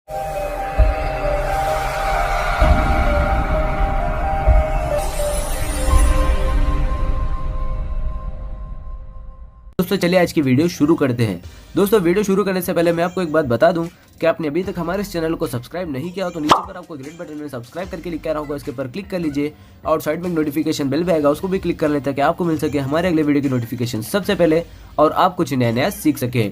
दोस्तों चलिए आज की वीडियो शुरू करते हैं। दोस्तों वीडियो शुरू करने से पहले मैं आपको एक बात बता दूं कि आपने अभी तक हमारे इस चैनल को सब्सक्राइब नहीं किया हो तो नीचे पर आपको ग्रीन बटन में सब्सक्राइब करके लिखा रहा होगा, इसके पर क्लिक कर लीजिए और साइड में नोटिफिकेशन बेल भी आएगा, उसको भी क्लिक कर लें ताकि आपको मिल सके हमारे अगले वीडियो की नोटिफिकेशन सबसे पहले और आप कुछ नया नया सीख सके।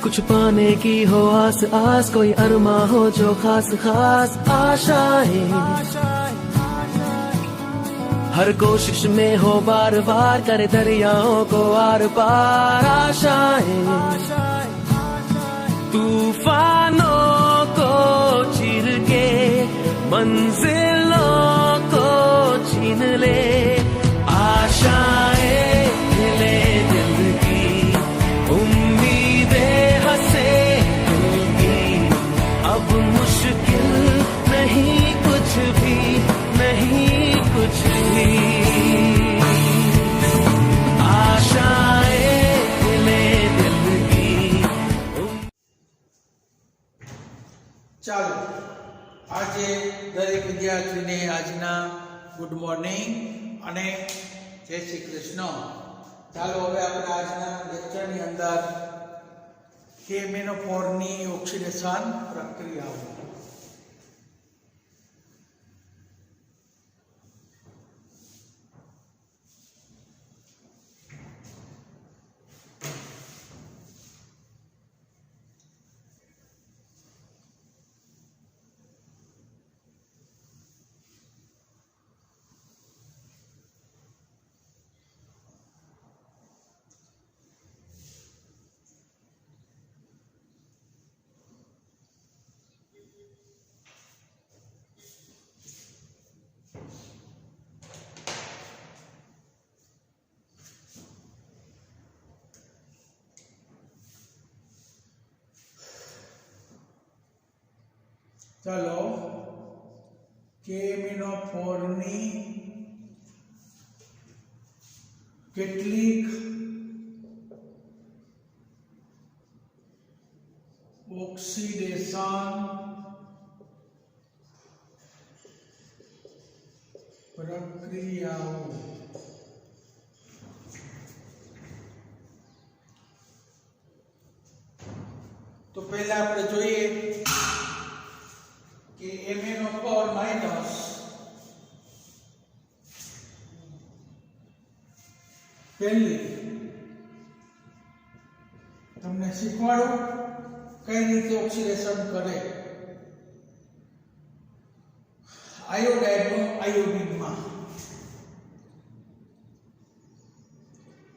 कुछ पाने की हो आस आस, कोई अरमा हो जो खास खास आशाएं, हर कोशिश में हो बार बार करे दरियाओं को आर पार आशाएं, तूफानों को चीर के मंजिलों को छीन ले आशाएं, ले दिल की उम्मीदें हंसे दिल की, अब मुश्किल नहीं कुछ भी, नहीं कुछ भी, आशाएं ले दिल की। ચાલો આજે દરેક વિદ્યાર્થીને આજના ગુડ મોર્નિંગ અને જય શ્રી કૃષ્ણ। ચાલો હવે આપણે આજના લેક્ચરની અંદર KMnO4ની ઓક્સિડેશન પ્રક્રિયાઓ। ચાલો KMnO4ની કેટલીક ઓક્સિડેશન પ્રક્રિયાઓ। તો પહેલા આપણે જોઈએ કે MnO4 માઈનસ પહેલી તમને શીખવાડું કઈ રીતે ઓક્સિડેશન કરે આયોડાઇડનું આયોડિનમાં,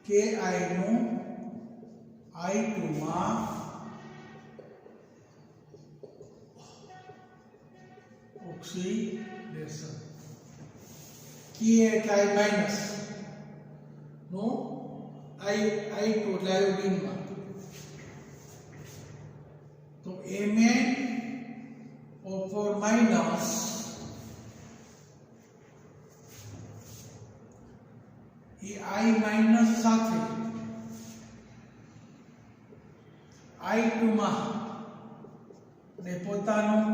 કે આઈનું I2 માં ઓક્સિડેશન, કે એટલે I માઈનસ નો I2 એટલે આયોડિનમાં, તો MnO4 minus A I minus સાથે I2 માં ને પોતાનું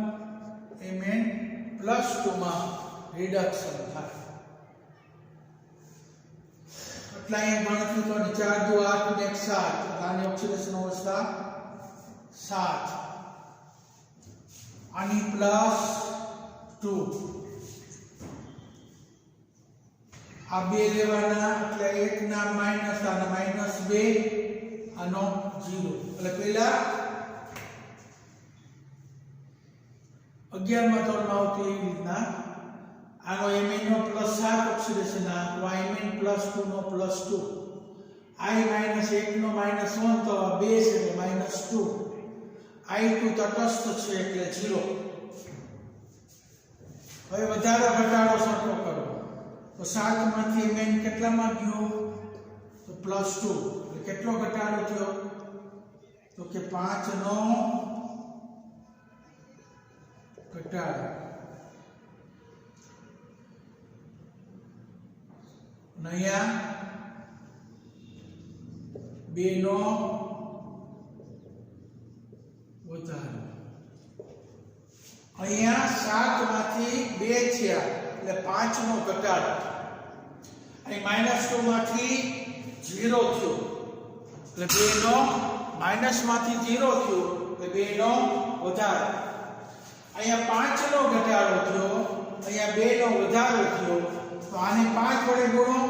Mn+2 માં રિડક્શન થાય। એટલે અહીંયા ગણતરી તો 4 2 8 ને 1 7, આની ઓક્સિડેશન અવસ્થા 7, આની +2, આ બે લેવાના એટલે 1 ના માઈનસ આના -2 આનો 0, એટલે પહેલા 11મા ધોરણમાં આવતી એવી રીતના આનો Mn+7 ઓક્સિડેશન આ તો Mn+2 નો +2, I -1 નો -1 તો 2 છે એટલે -2, I2 તટસ્થ છે એટલે 0। હવે વધારો ઘટાડો સરખો કરો તો 7 માંથી Mn કેટલામાં ગયો તો +2, એટલે કેટલો ઘટાડો થયો તો કે 5 નો ઘટાડો અને અહીંયા 2 નો વધારો અહીંયા 7 માંથી 2 થયા એટલે 5 નો ઘટાડો અહીં -2 માંથી 0 થયો એટલે 2 નો માઈનસ માંથી 0 થયો એટલે 2 નો વધારો અહીંયા 5 નો ઘટાડો થયો અહીંયા 2 નો વધારો થયો તો આને 5 વડે ગુણો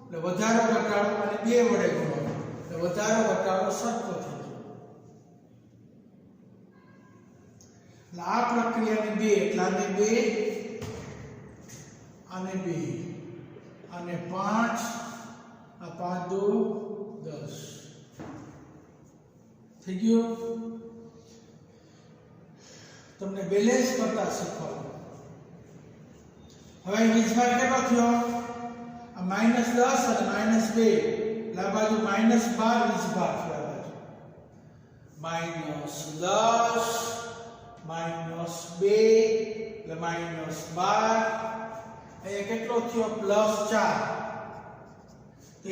એટલે વધારો ઘટાડો અને 2 વડે ગુણો એટલે વધારો ઘટાડો સરખો થયો એટલે આ પ્રક્રિયાને 2 એટલે આને 2 આને 2 અને 5 આ 5 2 10 થઈ ગયું તમને બેલેન્સ કરતા શીખવાડો હવે વીજભાર કેટલો થયો આ -10 અને -2 એટલે આ બાજુ -12 વીજભાર થયો આ બાજુ -10 -2 એટલે -12 અહીંયા કેટલો થયો +4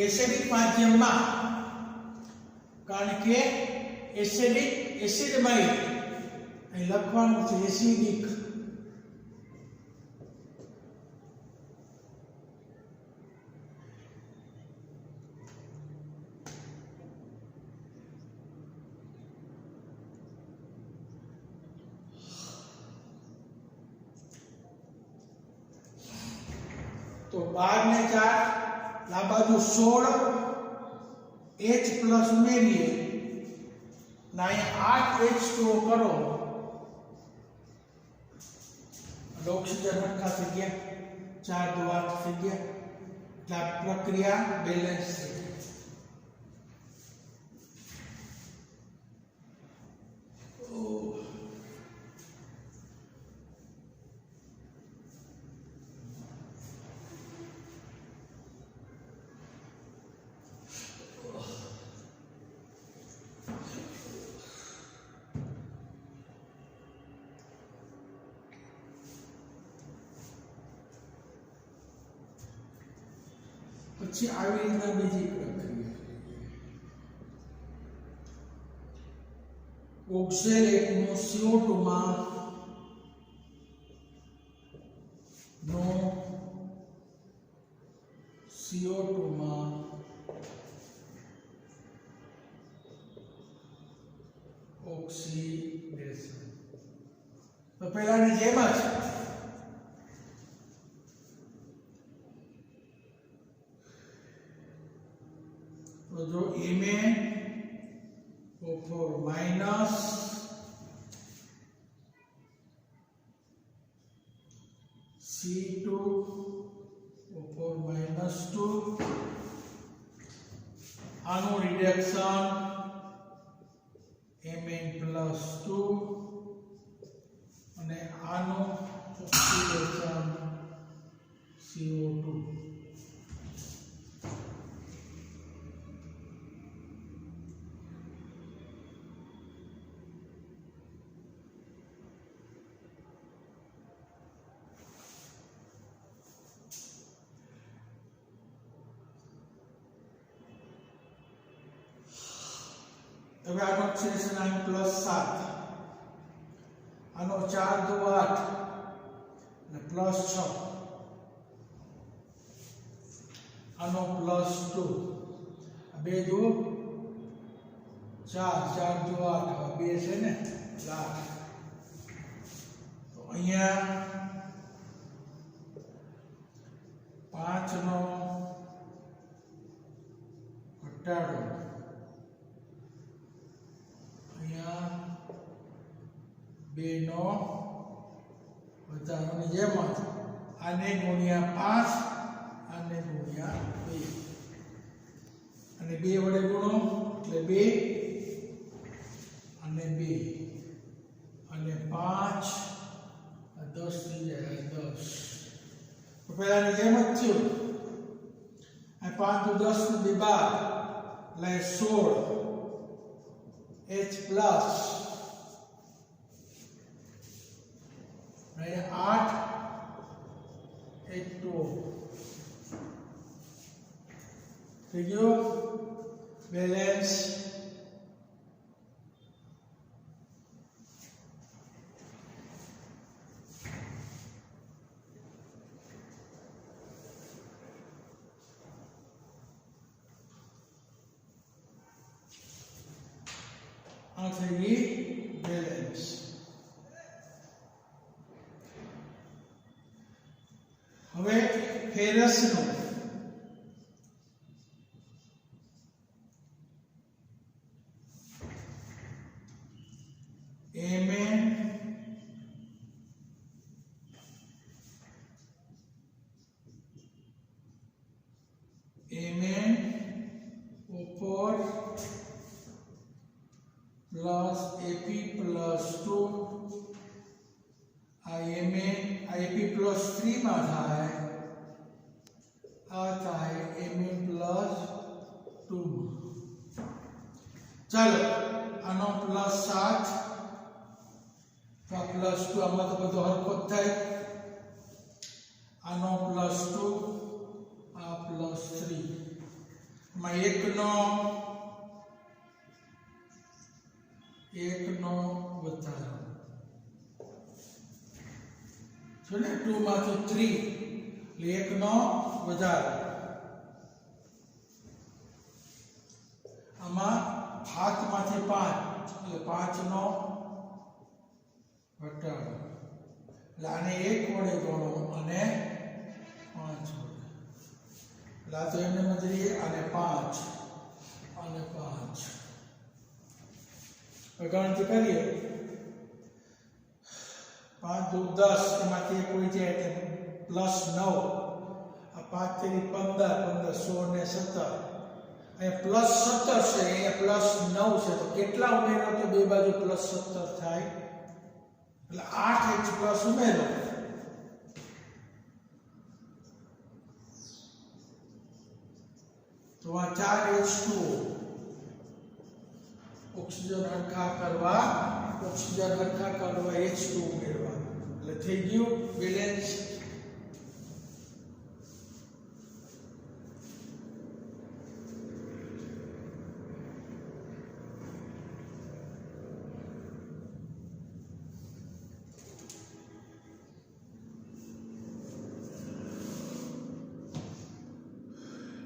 એસિડિક માધ્યમમાં કારણ કે એસિડમય અહીં લખવાનું છે એસિડિક તો 12 ને 4 આ બાજુ 16 H પ્લસ ઉમેરીએ ના અહીંયા 8 H2O કરો ઓક્સિજન હરખા થઈ ગયા 4 2 8 થઈ ગયા એટલે આ પ્રક્રિયા બેલેન્સ થઈ ગઈ પછી આવી રીતના બીજી પ્રક્રિયા ઓક્ઝેલેટનો CO2 માં ઓક્સિડેશન તો પહેલાની જેમ જ तो जो O4 minus C2 O4 minus 2 आनो रिडक्शन Mn+2 અને આનો ઓક્સિડેશન CO2 હવે આનો ઓક્સિડેશન આયન +7 આનો 4 2 8 અને +6 આનો +2 આ બે દો 4 4 2 8 આ બે છે ને 8 તો અહીંયા 5 નો ઘટાડો બે નો વધારોની જેમ જ આને ગુણ્યા 5 આને ગુણ્યા 2 અને 2 વડે ગુણો એટલે 2 અને 2 અને 5 10 થઈ જાય 10 તો પહેલાની જેમ જ થયું આ 5 તો 10 નું 12 એટલે 16 H પ્લસ અને 8 H2O થઈ ગયું બેલેન્સ. આ થઈ ગઈ બેલેન્સ. હવે ફેરસનું Mn ઉપર प्लस AP प्लस 2 आ Mn आ AP प्लस 3 માં થાય આ થાય Mn પ્લસ 2. ચાલો આનો પ્લસ 7 તો પ્લસ 2 આમાં તો બધો હરખો જ થાય. આનો પ્લસ 2 આ પ્લસ 3 માં એકનો વધારો છે ને 2 માંથી 3 એટલે એકનો વધારો. આમાં 7 માંથી 5 એટલે 5 નો ઘટાડો. એટલે આને 1 વડે ગણો અને 5 વડે. એટલે આ તો એમને મજરીએ આને 5 અને 5 ગણતરી કરીએ. 5 દુ 10 એમાંથી એક હોય જાય એટલે પ્લસ 9. આ 5 તેરી 15 15 16 ને 17 અહીંયા પ્લસ 17 છે, અહીંયા પ્લસ 9 છે. તો કેટલા ઉમેરો તો બે બાજુ પ્લસ 17 થાય એટલે 8H પ્લસ ઉમેરો તો આ 4H2O ઓક્સિજન હરખા કરવા H2 ઉમેરવા એટલે થઈ ગયું બેલેન્સ.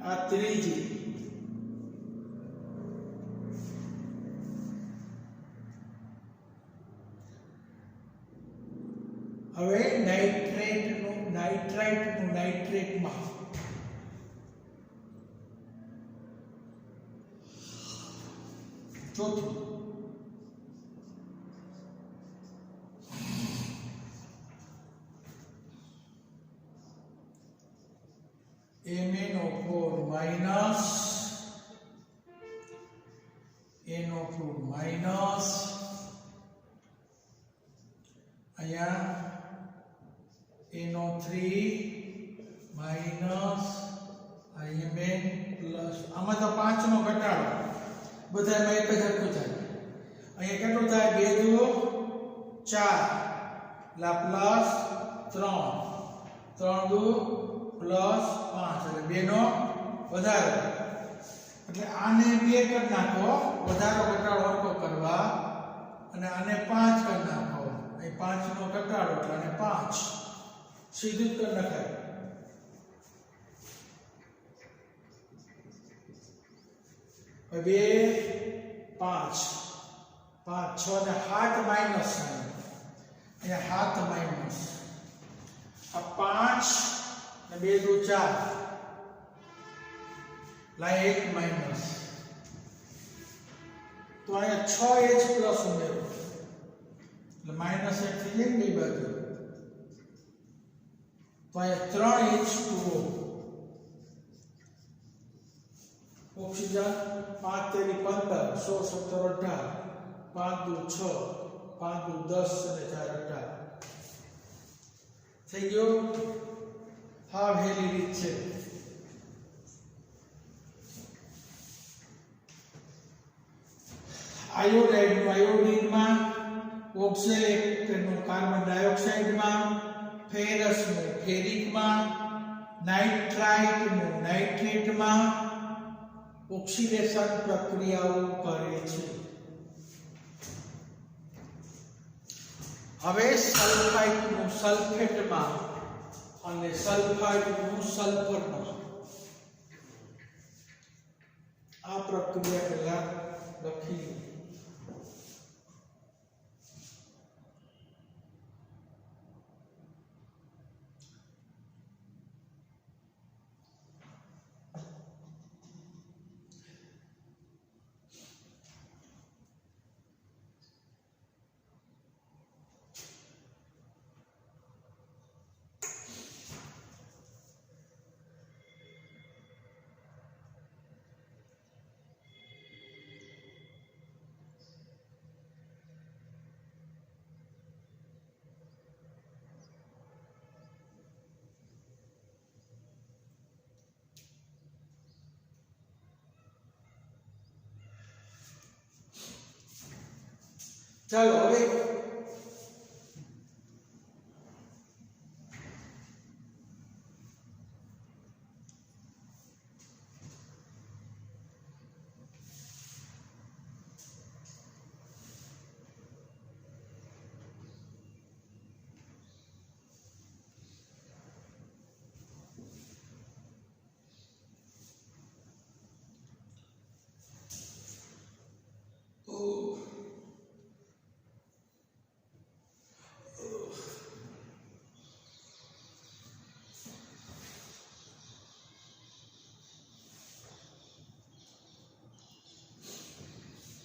આ ત્રીજી હવે નાઇટ્રેટમાં ચોથું MnO4 માઇનસ NO4 માઇનસ અહીંયા NO3 માઇનસ Mn પ્લસ. આમાં તો 5 નો ઘટાડો બધામાં એક જ હરખું થાય. અહીંયા કેટલું થાય 2 દુ 4 લા પ્લસ 3 3 દુ પ્લસ 5 એટલે 2 નો વધારો. એટલે આને 2 કરી નાખો વધારો ઘટાડો હરખો કરવા અને આને 5 કરી નાખો. અહીં 5 નો ઘટાડો એટલે આને 5 સીધું જ કરી નાખાય. હવે 2 5 5 6 ને 7 માઈનસ અહીંયા 7 માઈનસ આ 5 ને 2 દુ 4 લાય 1 માઈનસ તો અહીંયા 6H પ્લસ ઉમેરો એટલે માઈનસ 1 થઈ જાય ને બે બાજુ. તો અહીંયા 3H2O ઓક્સિજન 5 તેરી 15 16 17 18 5 દુ 6 5 દુ 10 અને 4 18 થઈ ગયો. હા વહેલી રીત છે. આયોડાઇડમાં ઓક્ઝેલેટનું કાર્બન ડાયોક્સાઇડમાં, ફેરસનું ફેરિકમાં, નાઇટ્રાઇટનું નાઇટ્રેટમાં ઓક્સિડેશન પ્રક્રિયાઓ કરે છે. હવે સલ્ફાઇડનું સલ્ફેટમાં અને સલ્ફાઇડનું સલ્ફરમાં આ પ્રક્રિયા પહેલા લખી. ચાલો હવે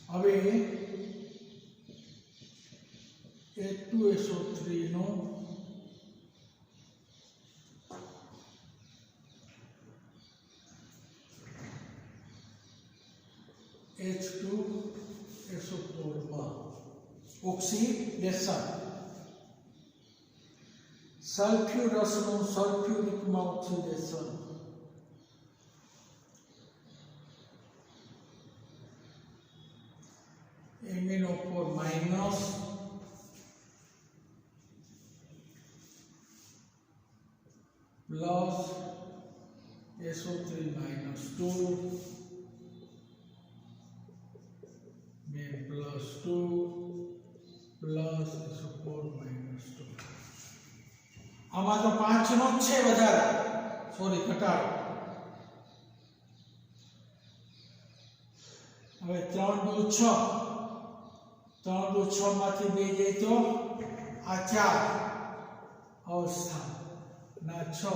હવે H2SO3 નો H2SO4 માં ઓક્સિડેશન, સલ્ફ્યુરસનું સલ્ફ્યુરિકમાં oxidation, MnO4 minus plus SO3 minus 2 બે પ્લસ 2 પ્લસ SO4 માઇનસ 2. આમાં તો 5 નો જ છે વધારે, સોરી ઘટાડો. હવે 3 2 6, 3 2 6 માંથી 2 જાય તો આ 4 અવસ્થા ના 6,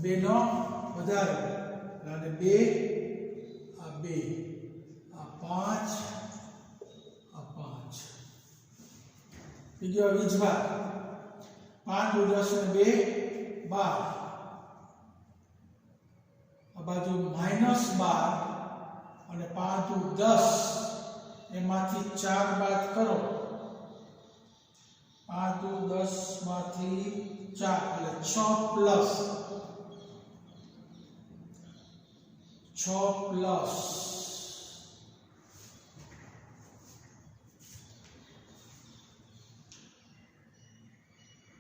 2 નો વધારે અને 2 આ 2 આ 5 આ 5. બીજો વીજભાર 5 2 10 ને 2 12, આ બાજુ -12 અને 5 2 10 એમાંથી 4 બાદ કરો, 5 2 10 માંથી 4 એટલે 6 પ્લસ 6 પ્લસ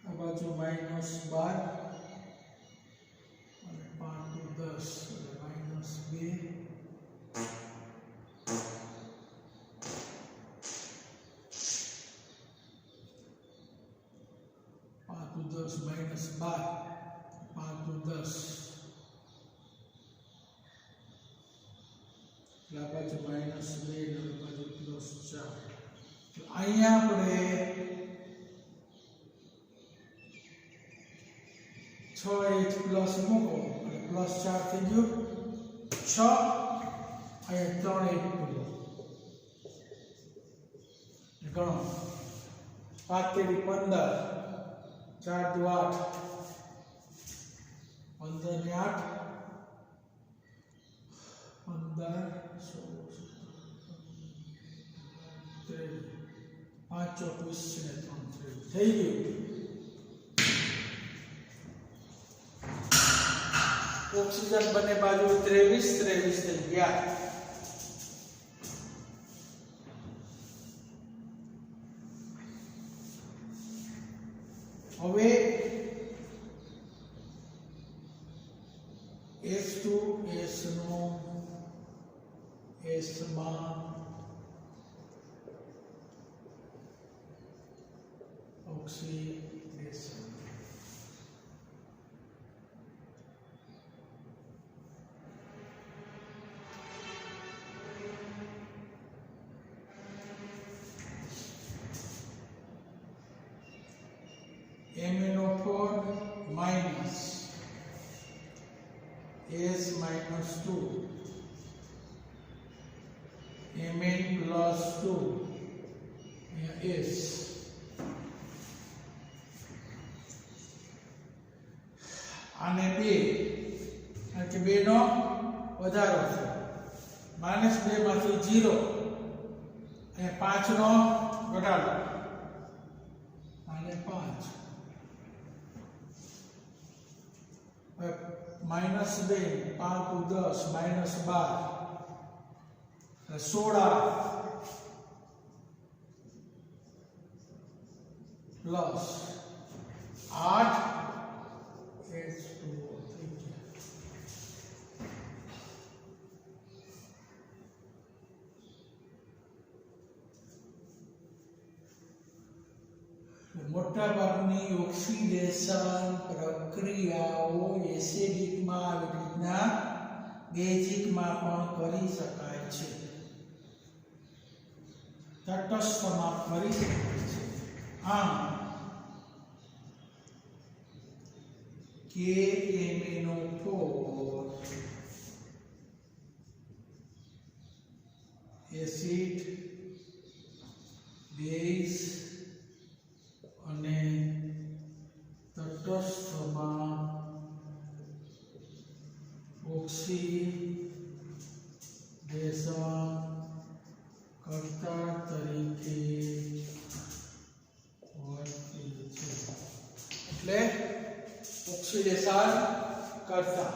આ બાજુ -12 અને 5 2 10 એટલે -2 10 minus 12 5 to 10 એટલે આ બાજુ -2 અને આ બાજુ +4. તો અહીંયા આપણે 6 પ્લસ મૂકો એટલે +4 થઈ ગયું 6, અહીંયા 3 મૂકો ગણો 5 તેરી 15, 4 2 8, 15 ને 8 15 16 23 5 24 ને 3 થઈ ગયું. ઓક્સિજન બંને બાજુ 23 થઈ ગયા. હવે S2 S નો S માં oxidation MnO4 minus S minus 2 Mn plus 2 S આને 2 કારણ કે 2 નો વધારો છે -2 માંથી 0 અને 5 નો ઘટાડો અને 5 -2 5 10 -12 16 પ્લસ 8 H2O થઈ ગયા. મોટા ભાગની ઓક્સિડેશન પ્રક્રિયાઓ એસિડિકમાં આવી રીતના બેઝિકમાં પણ કરી શકાય છે, તટસ્થમાં કરી શકાય છે. આમ KMnO4 એસિડ બેઝ અને તટસ્થમાં ઓક્સિડેશન કર્તા તરીકે વર્તે છે. એટલે ઓક્સિડેશન કરતા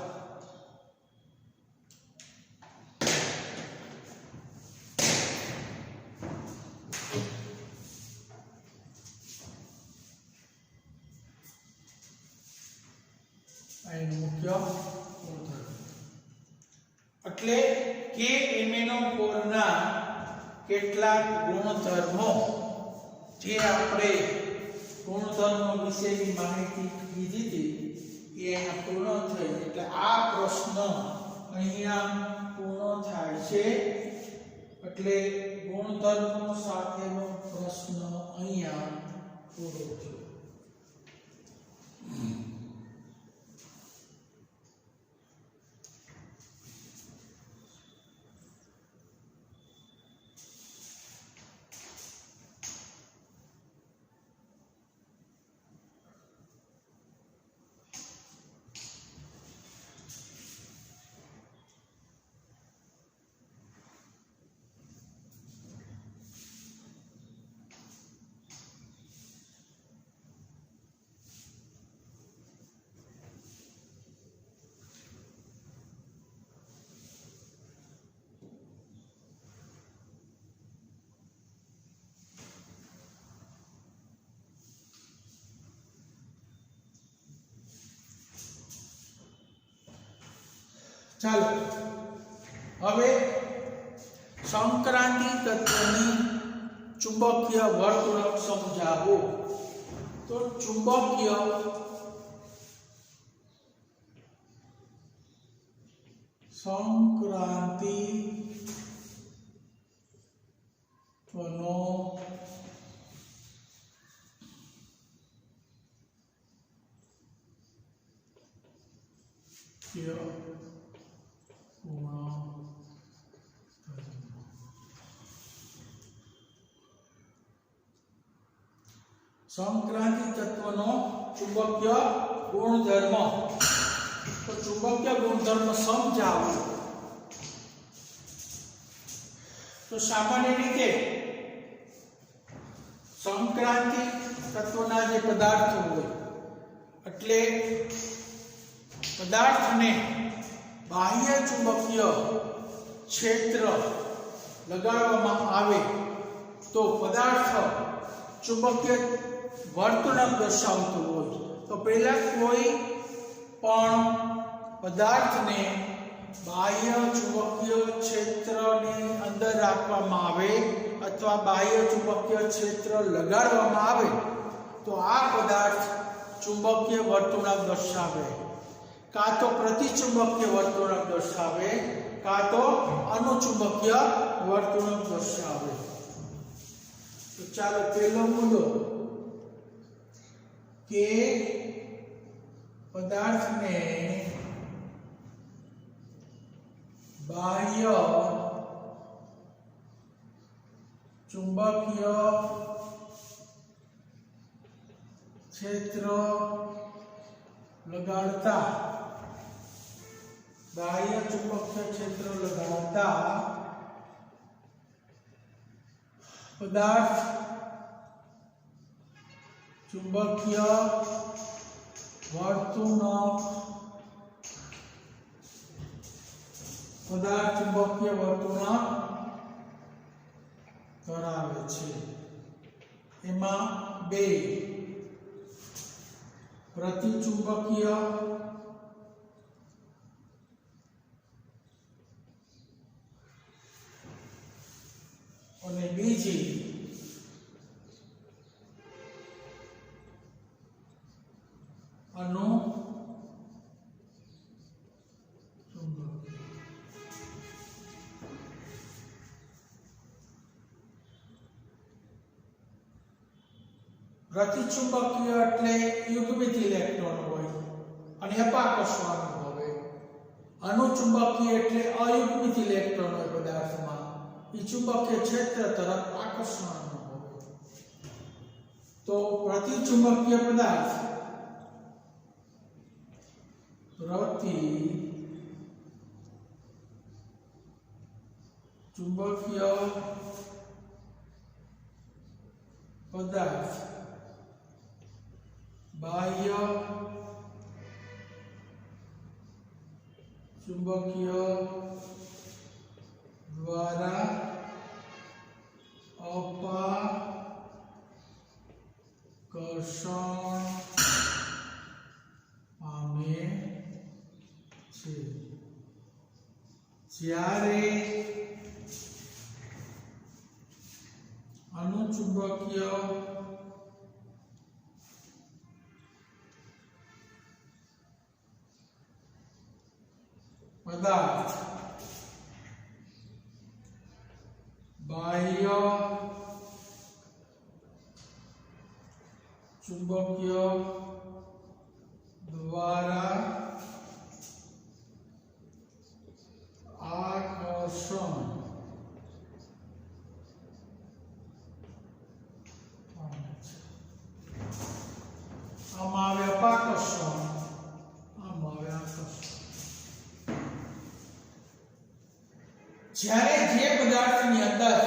એનું મુખ્ય ગુણધર્મ. એટલે કે MnO4 ના કેટલાક ગુણધર્મો જે આપણે ગુણધર્મો વિશેની માહિતી કીધી હતી એ અહીંયા પૂર્ણ થઈ. એટલે આ પ્રશ્ન અહીંયા પૂર્ણ થાય છે. એટલે ગુણધર્મો સાથેનો પ્રશ્ન અહીંયા પૂરો થયો. ચાલો હવે સંક્રાંતિ તત્વની ચુંબકીય વર્તણૂક સમજાવો. તો ચુંબકીય સંક્રાંતિ તત્વનો સંક્રાંતિ તત્વનો ચુંબકીય ગુણધર્મ. તો ચુંબકીય ગુણધર્મ સમજાવો. તો સામાન્ય રીતે સંક્રાંતિ તત્વના જે પદાર્થો હોય એટલે પદાર્થને બાહ્ય ચુંબકીય ક્ષેત્ર લગાડવામાં આવે તો પદાર્થ ચુંબકીય વર્તણૂક દર્શાવતો હોય तो पहला कोई पण पदार्थने बाह्य चुंबकीय क्षेत्रनी अंदर राखवामां आवे अथवा बाह्य चुंबकीय क्षेत्र लगाडवामां आवे तो आ पदार्थ चुंबकीय वर्तुणक दर्शावे, का तो प्रतिचुंबकीय वर्तुणक दर्शावे, का तो अनुचुंबकीय वर्तुणक दर्शावे। तो चलो पहलो मुद्दो के पदार्थ ने बाह्य चुंबकीय क्षेत्र लगाड़ता, बाह्य चुंबकीय क्षेत्र लगाड़ता पदार्थ चुंबकीय वर्तुणक, पदार्थ चुंबकीय वर्तुणक धरावे छे। एमां बे प्रतिचुंबकीय અને બીજી અનુ प्रतिचुंबकीय એટલે યુગ્મિત ઇલેક્ટ્રોન હોય અને અપાકર્ષણ હોય। અનુચુંબકીય એટલે અયુગ્મિત ઇલેક્ટ્રોન હોય પદાર્થમાં, એ ચુંબકીય ક્ષેત્ર તરફ આકર્ષણ હોય। તો प्रतिचुंबकीय પદાર્થ પ્રતિ ચુંબકીય પદાર્થ बाह्य चुंबकीय द्वारा अपाकर्षण पामे छे। ज्यारे अनुचुंबकीय पदार्थ बाह्य चुंबकीय द्वारा आकर्षण आमां आवे अपाकर्षण, आमां आवे आकर्षण। જ્યારે જે પદાર્થની અંદર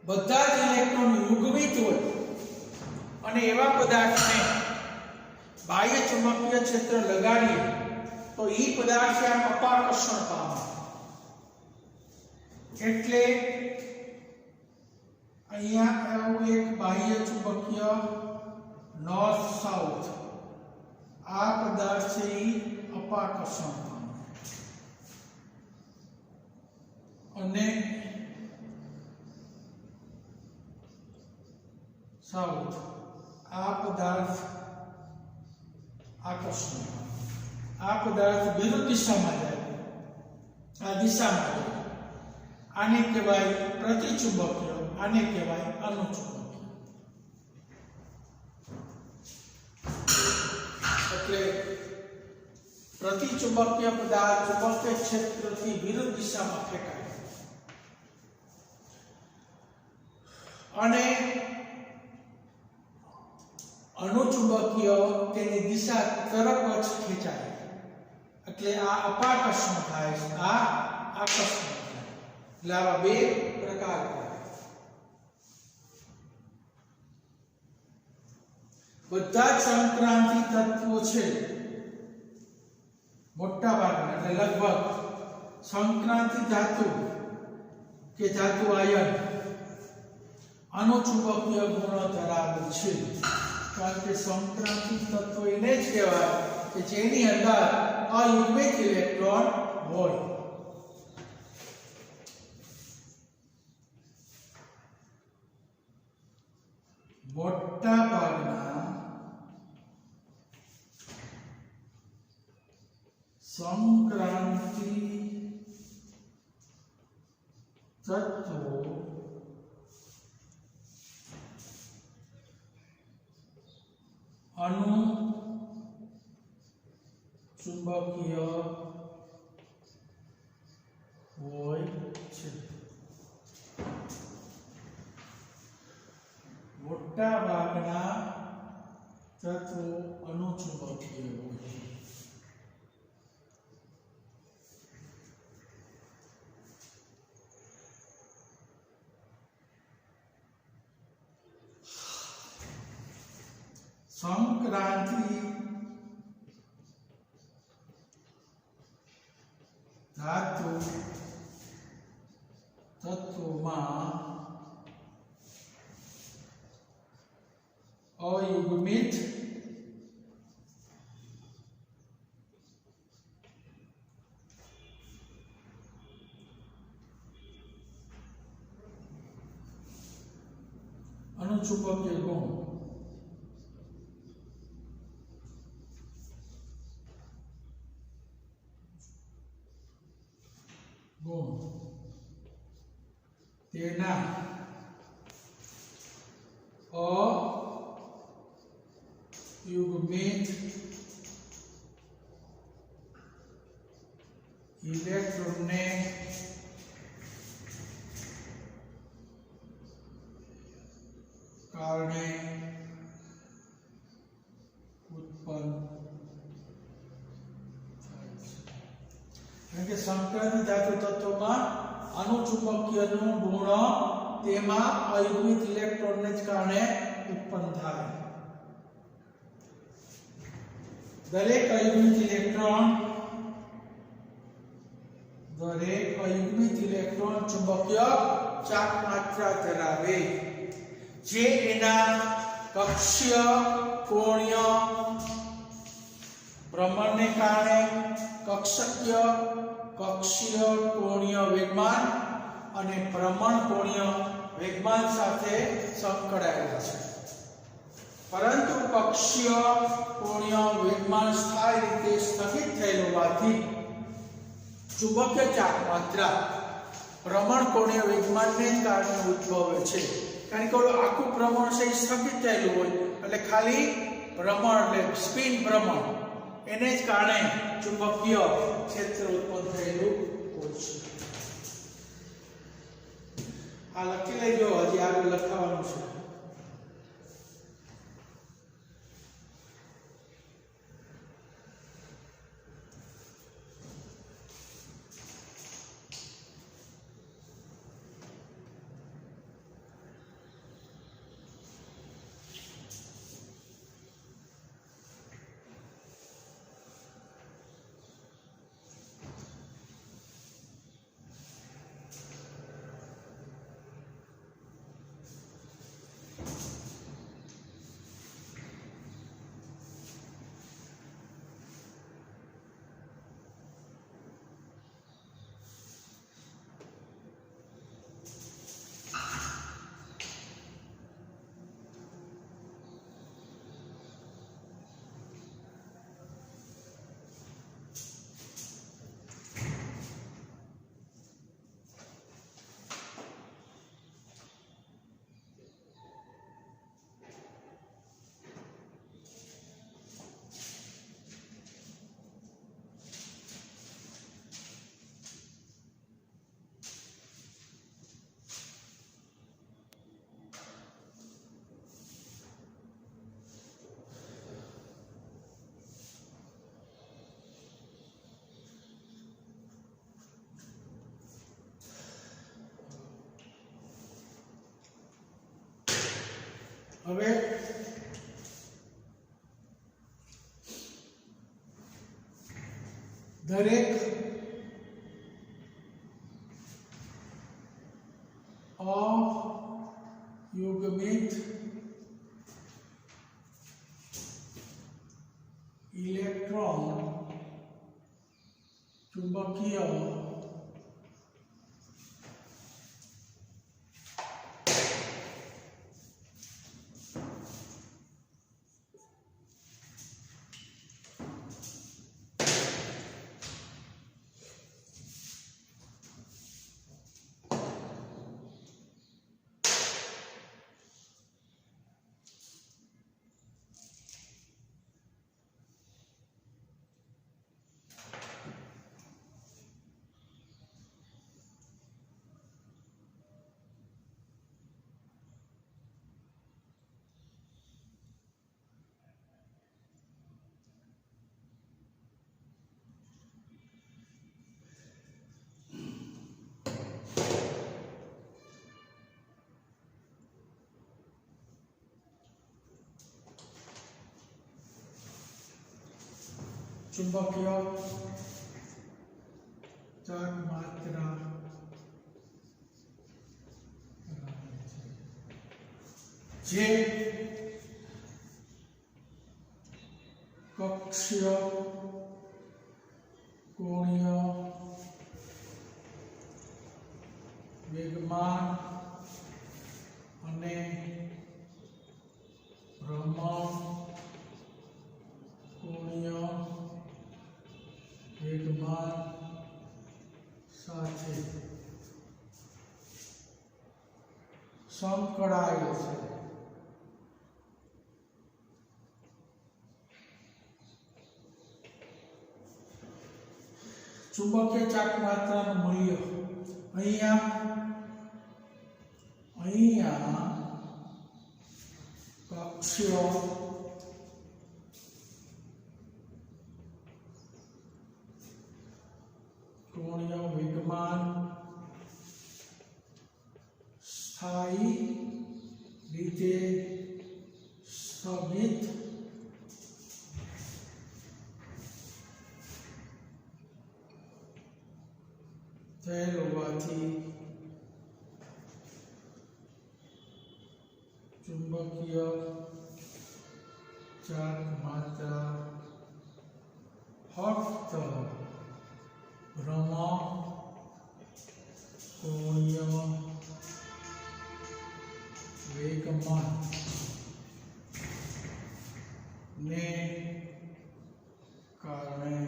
બધા જ ઇલેક્ટ્રોન યુગ્મિત હોય અને એવા પદાર્થને બાહ્ય ચુંબકીય ક્ષેત્ર લગાડીએ તો એ પદાર્થ આમ અપાકર્ષણ પામે। એટલે અહીંયા આવું એક બાહ્ય ચુંબકીય નોર્થ સાઉથ, આ પદાર્થ છે એ અપાકર્ષણ અને સાઉથ, આ પદાર્થ આકર્ષણ। આ પદાર્થ વિરુદ્ધ દિશામાં જાય, આ દિશામાં જાય, આને કહેવાય પ્રતિચુંબકીય, આને કહેવાય અનુચુંબકીય। એટલે प्रतिचुंबकीय पदार्थ चुंबकीय क्षेत्र की विरुद्ध दिशा में फेंकाय અને અનુચુંબકીય તેની દિશા તરફ જ ખેંચાય। એટલે આ અપાકર્ષણ થાય છે, આ આકર્ષણ થાય। એટલે આવા બે પ્રકાર થાય। બધા જ સંક્રાંતિ તત્વો છે મોટા ભાગના, એટલે લગભગ સંક્રાંતિ ધાતુ કે ધાતુ આયન અનુચુંબકીય ગુણ ધરાવે છે। કારણ કે સંક્રાંતિ તત્વ એને જ કહેવાય કે જેની અંદર અયુગ્મિત ઇલેક્ટ્રોન હોય. મોટા ભાગના સંક્રાંતિ તત્વો અણુ ચુંબકીય હોય છે. મોટા ભાગના તત્વો અણુચુંબકીય હોય છે. સંક્રાંતિ ધાતુ તત્વોમાં અયુગ્મિત અણુચુંબકીય ગુણ તેના અયુગ્મિત ઇલેક્ટ્રોનને કારણે ઉત્પન્ન થાય છે. કારણ કે સંક્રાંતિ ધાતુ તત્વોમાં અણુચુંબકીયનું ગુણ તેમાં અયુગ્મિત ઇલેક્ટ્રોનને જ કારણે ઉત્પન્ન થાય. દરેક અયુગ્મિત ઇલેક્ટ્રોન ચુંબકીય ચાર્જ માત્રા ધરાવે જે એના કક્ષીય કોણીય ભ્રમણને કારણે કક્ષીય કોણીય વેગમાન અને ભ્રમણ કોણીય વેગમાન સાથે સંકળાયેલા છે. પરંતુ કક્ષીય કોણીય વેગમાન સ્થાયી રીતે સ્થગિત થયેલ હોવાથી ચુંબકીય ચાર્જ માત્રા ભ્રમણ કોણીય વેગમાનને કારણે ઉદ્ભવે છે. કારણ કે આખું ભ્રમણ છે સ્થગિત થયેલું હોય એટલે ખાલી ભ્રમણ એટલે સ્પિન ભ્રમણ એને જ કારણે ચુંબકીય ક્ષેત્ર ઉત્પન્ન થયેલું હોય છે. આ લખી લેજો, હજી આગળ લખાવાનું છે. હવે દરેક અયુગ્મિત ઇલેક્ટ્રોન ચુંબકીય चुंबकीय चार मात्रा जे कक्षीय कोणीय वेगमान અને ભ્રમણ કોણીય વેગમાન સાથે સંકળાયેલ છે. ચુંબકીય ચાક માત્રાનું મૂલ્ય અહીંયા કક્ષીય कोणीय वेगमान स्थायी रीते स्थगित थયેल होवाथी चुंबकीय चाक मात्रा फक्त भ्रमण कोणीय वेगमान ने कारणे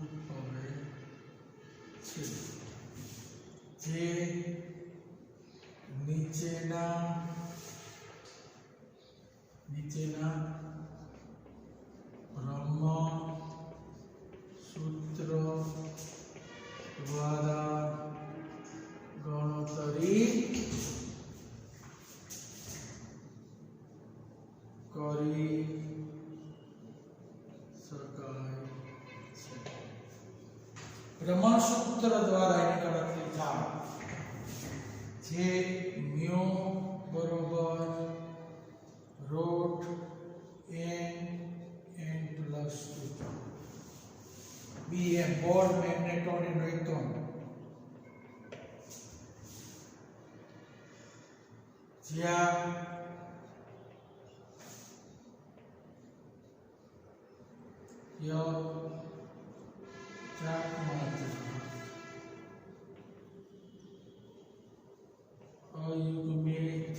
उद्भवे छे. जे नीचेना भ्रमण सूत्र द्वारा गणतरी करी शकाय छे. भ्रमण सूत्र द्वारा एनी गणतरी थाय जे म्यू बरोबर root n+2 BM Bohr magneton and electron ज्या यह चाक मात्रा अयुग्मित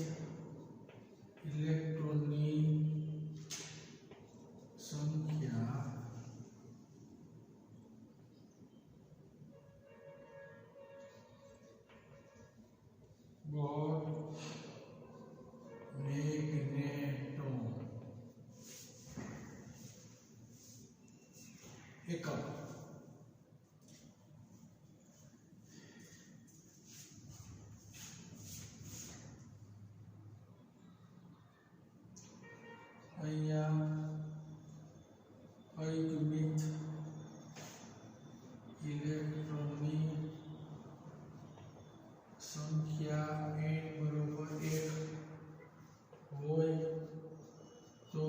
इलेक्ट्रॉननी संख्या बोर मैग्नेटोन एकम अयुग्मित इलेक्ट्रॉननी संख्या n बराबर 1 होय तो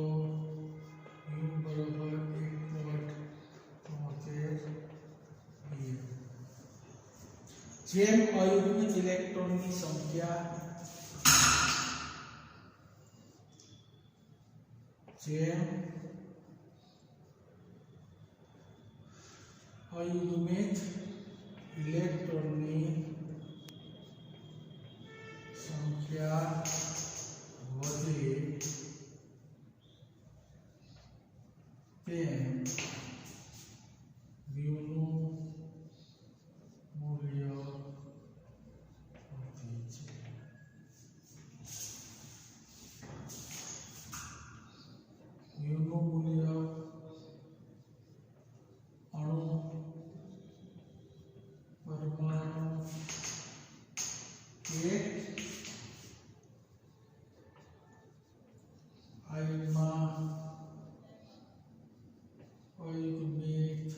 u बराबर 1.73 જેમ અયુગ્મિત ઇલેક્ટ્રોનની સંખ્યા જેમ અયુગ્મિત ઇલેક્ટ્રોનની સંખ્યા વધે તેમ મ્યુનું મૂલ્ય વધે છે. મ્યુનું મૂલ્ય અણુ પરમાણુ કે આયનમાં અયુગ્મિત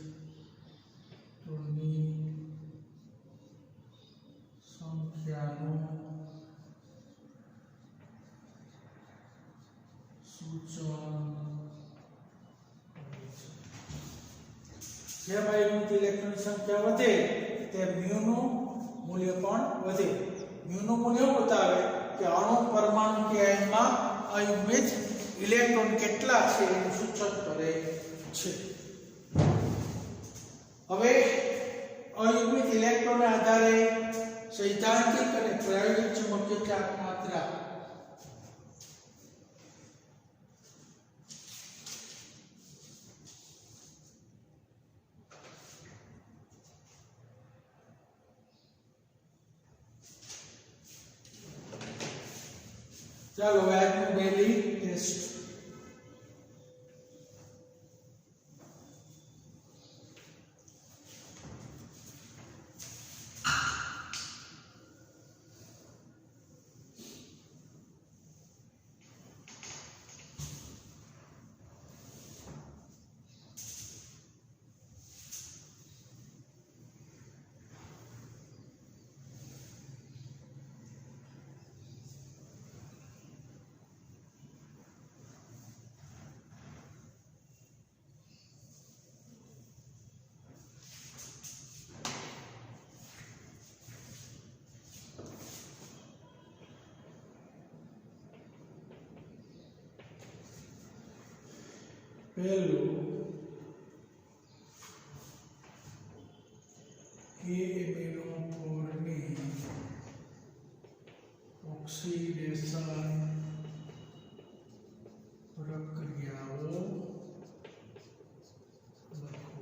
ઇલેક્ટ્રોનની સંખ્યાનું સૂચન જેમ અયુગ્મિત ઇલેક્ટ્રોનની સંખ્યા વધે તેમ મ્યુનું મૂલ્ય પણ વધે. મ્યુનું મૂલ્ય એવું બતાવે કે અણુ પરમાણુ કે આયનમાં અયુગ્મિત ઇલેક્ટ્રોન કેટલા છે એનું સૂચન કરે છે. હવે અયુગ્મિત ઇલેક્ટ્રોનના આધારે સૈદ્ધાંતિક અને પ્રાયોગિક ચુંબકીય ચાર્જ માત્રા ચાલો આજનું ડેલી ટેસ્ટ. પહેલું કે ઓક્સિડેશન પ્રક્રિયાઓ લખો.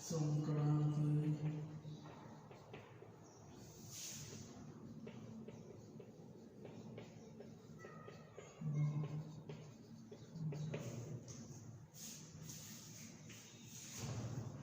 સંકલન